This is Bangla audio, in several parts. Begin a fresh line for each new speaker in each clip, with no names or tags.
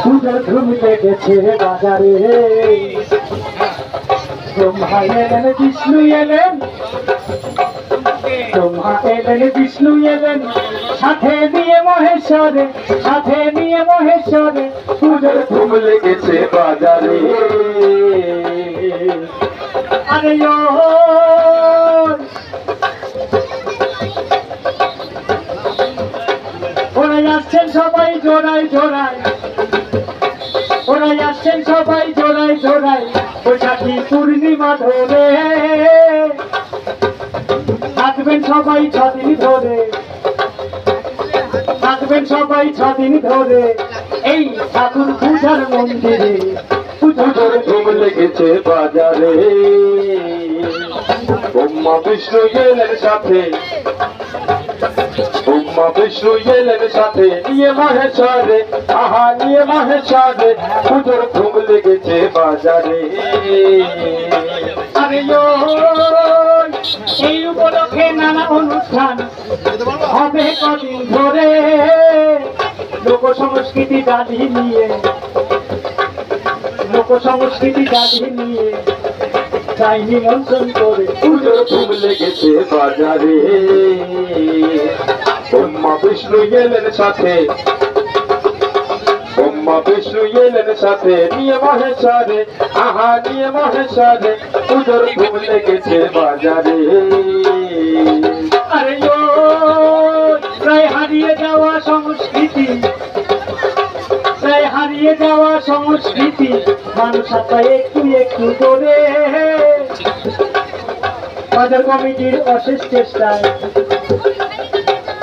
পূজার ধুম লেগেছে বাজারে, ব্রহ্মা এলেন বিষ্ণু এলেন, ব্রহ্মা এলেন বিষ্ণু এলেন, সাথে নিয়ে মহেশ্বরে, সাথে নিয়ে মহেশ্বরে। পূজার ধুম লেগেছে বাজারে। আরে ওরা আসছেন সবাই জোড়ায় জোড়ায়, ওরা আসছেন সবাই জোড়ায় জোড়ায়, বৈশাখী পূর্ণিমা ধরে থাকবেন সবাই 6 দিন ধরে, থাকবেন সবাই 6 দিন ধরে এই ঠাকুর পূজার মন্দিরে। পুজোর ধুম লেগেছে বাজারে, ব্রহ্মা বিষ্ণু এলেন সাথে, ব্রহ্মা বিষ্ণু এলেন সাথে নিয়ে মহেশ্বরে, আহা নিয়ে মহেশ্বরে। পুজোর ধুম লেগেছে বাজারে। আরে এই উপলক্ষে নানা অনুষ্ঠান হবে কদিন ধরে, লোক সংস্কৃতি দাঁড়ি নিয়ে, লোক সংস্কৃতি দাঁড়ি নিয়ে তাই নিমন্ত্রণ করে। পুজোর ধুম লেগেছে বাজারে, ব্রহ্মা বিষ্ণু এলেন সাথে, ব্রহ্মা বিষ্ণু এলেন সাথে নিয়ে মহেশ্বরে, আহা নিয়ে মহেশ্বরে। পুজোর ধুম লেগেছে বাজারে। আরে প্রায় হারিয়ে যাওয়া সংস্কৃতি, প্রায় হারিয়ে যাওয়া সংস্কৃতি মানুষ একটু একটু করে বাজার কমিটির অশেষ চেষ্টায়,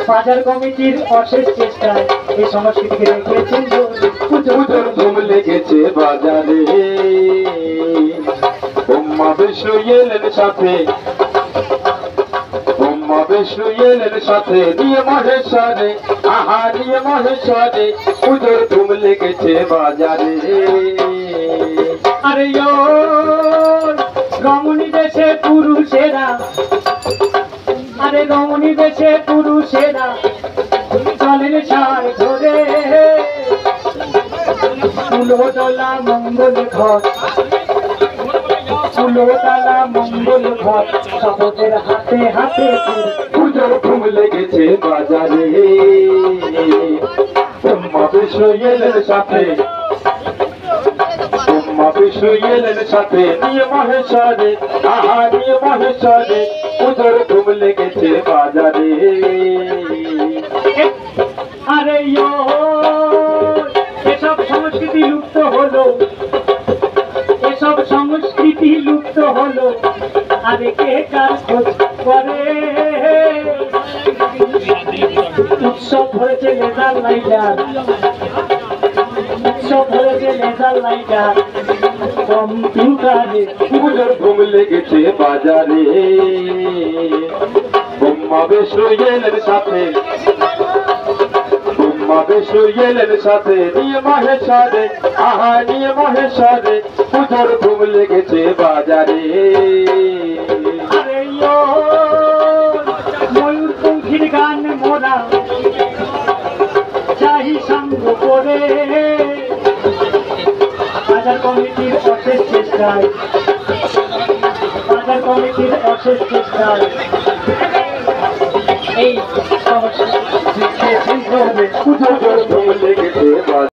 বাজার কমিটির অশেষ চেষ্টায় এই সংস্কৃতিকে রেখেছেন। পুজোর ধুম লেগেছে বাজারে, ব্রহ্মা বিষ্ণু এলেন সাথে, ব্রহ্মা বিষ্ণু এলেন সাথে নিয়ে মহেশ্বরে, আহা নিয়ে মহেশ্বরে। পুজোর ধুম লেগেছে বাজারে। আরে রমণী দেশে পুরুষেরা, আরে রমণী দেশে পুরুষেরা চলেন সার ধরে, ফুলতলা মঙ্গল ঘর, ফুলতলা মঙ্গল ঘর শপথের হাতে হাতে। পুজোর ধুম লেগেছে বাজারে, ব্রহ্মা বিষ্ণু এলেন সাথে, ব্রহ্মা বিষ্ণু এলেন সাথে নিয়ে মহেশ্বরে, আহা নিয়ে মহেশ্বরে। পুজোর ধুম লেগেছে বাজারে। আরে এসব সংস্কৃতি লুপ্ত হলো, এসব সংস্কৃতি লুপ্ত হলো, আরে কে কার খোঁজ করে। উৎসব হয়েছে লেজার লাইটার, উৎসব হয়েছে লেজার লাইটার কম্পিউটারে। পুজোর ধুম লেগেছে বাজারে, ব্রহ্মা বিষ্ণু এলেন সাথে, ব্রহ্মা বিষ্ণু এলেন সাথে নিয়ে মহেশ্বরে, আহা নিয়ে মহেশ্বরে। পুজোর ধুম লেগেছে বাজারে। আরে ময়ূরপঙ্খীর গান মোরা চাহি সঙ্গ করে, বাজার কমিটির অশেষ চেষ্টায়, বাজার কমিটির অশেষ চেষ্টায় এই পুজোর ধুম লেগেছে